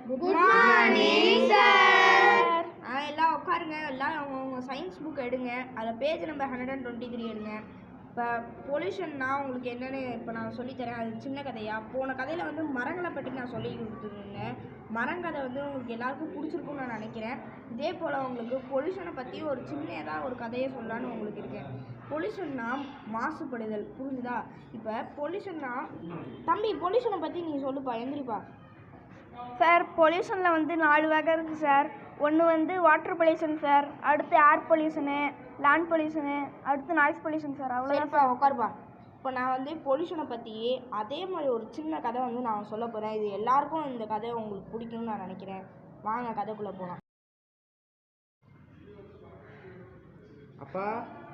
Good morning sir. எல்லாம் உட்காருங்க. எல்லாம் அவங்க சயின்ஸ் புக் எடுங்க. அதில் பேஜ் நம்பர் 123 எடுங்க. இப்போ பொல்யூஷன்னா உங்களுக்கு என்னென்னு இப்போ நான் சொல்லித்தரேன். அது சின்ன கதையாக. போன கதையில் வந்து மரங்களை பற்றி நான் சொல்லி கொடுத்துருந்தேன். மரங்கதை வந்து உங்களுக்கு எல்லாருக்கும் பிடிச்சிருக்குன்னு நான் நினைக்கிறேன். இதே போல் உங்களுக்கு பொல்யூஷனை பற்றி ஒரு சின்னதாக ஒரு கதையை சொல்லலான்னு உங்களுக்கு இருக்கேன். பொல்யூஷன்னா மாசுபடுதல், புரிஞ்சுதா? இப்போ பொல்யூஷன்னா தம்பி பொல்யூஷனை பற்றி நீ சொல்லுப்பா, எந்திரிப்பா. சார், பொல்யூஷனில் வந்து 4 வகை இருக்குது சார். ஒன்று வந்து வாட்டர் பொல்யூஷன் சார், அடுத்து ஏர் பொல்யூஷனு, லேண்ட் பொல்யூஷனு, அடுத்து நாய்ஸ் பொல்யூஷன் சார். அவ்வளோதான்ப்பா, உட்காருப்பா. இப்போ நான் வந்து பொல்யூஷனை பற்றி அதே மாதிரி ஒரு சின்ன கதை வந்து நான் சொல்ல போகிறேன். இது எல்லாருக்கும் இந்த கதை உங்களுக்கு பிடிக்கும்னு நான் நினைக்கிறேன். வாங்க கதைக்குள்ளே போகலாம். அப்பா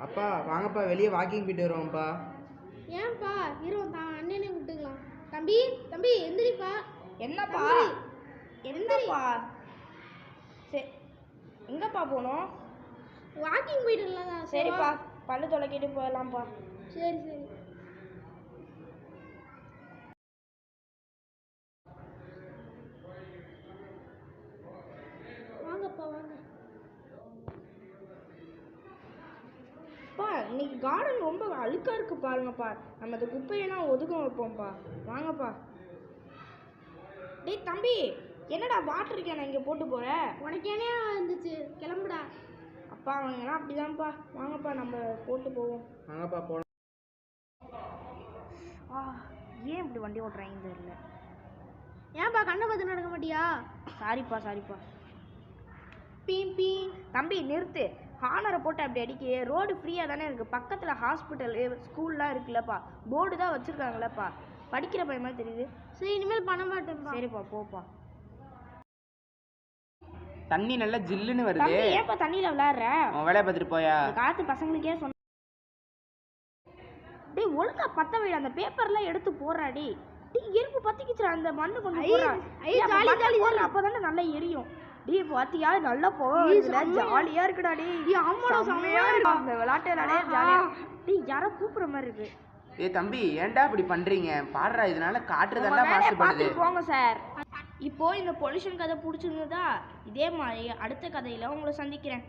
அப்பா வாங்கப்பா, வெளியே வாக்கிங் போயிட்டு வருவோம்ப்பா. ஏன்ப்பா இருவோம் தான், அண்ணனே விட்டுக்கலாம். தம்பி தம்பி எந்திரிப்பா. என்னப்பா என்னப்பா சரி, எங்கப்பா போகணும்? வாக்கிங் போயிட்டுலாம். சரிப்பா, பல்லு துளைக்கிட்டு போயிடலாம்ப்பா. சரி சரி. வாங்கப்பா வாங்க. இன்னைக்கு கார்டன் ரொம்ப அழுக்காக இருக்கு பாருங்கப்பா. நம்ம அந்த குப்பையெல்லாம் ஒதுக்க வைப்போம்ப்பா. வாங்கப்பா. டேய் தம்பி, என்னடா வாட்டர் கேனை இங்கே போட்டு போகிற? உனக்கு ஏனே இருந்துச்சு, கிளம்புடா. அப்பா அவங்கெல்லாம் அப்படிதான்ப்பா. வாங்கப்பா நம்ம போட்டு போவோம். வாங்கப்பா போகலாம். ஏன் இப்படி வண்டி ஓட்டுறாங்க தெரியல. ஏன்ப்பா கண்ணை பார்த்து நடக்க மாட்டியா? சாரிப்பா. பீம் பீம். தம்பி நிறுத்து. ஹானரை போட்டு அப்படி அடிக்க. ரோடு ஃப்ரீயாக தானே இருக்குது. பக்கத்தில் ஹாஸ்பிட்டலு ஸ்கூல்லாம் இருக்குல்லப்பா. போர்டு தான் வச்சுருக்காங்களப்பா. படிக்கிற பையன் மாதிரி தெரியுது. சரி, இனிமேல் பண்ண மாட்டேன்ப்பா. சரிப்பா, போப்பா. தண்ணி நல்லா ஜில்லுன்னு வருது. தம்பி ஏன்ப்பா தண்ணியில் விளையாடுற? உன் வேலையை பார்த்துட்டு போயா. காற்று பசங்களுக்கே சொன்ன. டேய் ஒழுங்கா பற்ற வைடா. அந்த பேப்பர்லாம் எடுத்து போடுறாடி. டேய் எறும்பு பற்றிக்கிச்சுடா. அந்த மண்ணு கொஞ்சம் போடுறா. அப்போ தானே நல்லா எரியும். டே பாத்தியா, நல்லா போக ஜாலியா இருக்குடா. டே செம்மையா இருக்கு இந்த விளையாட்டு. ஜாலியா. டே யாரோ கூப்பிடுற மாதிரி இருக்கு. ஏய் தம்பி, ஏன்டா இப்படி பண்றீங்க? பாடுறா, இதனால காற்று தான்டா மாசுபடுது. போங்க சார். இப்போ இந்த பொல்யூஷன் கதை பிடிச்சிருந்ததா? இதே மாதிரி அடுத்த கதையில உங்களை சந்திக்கிறேன்.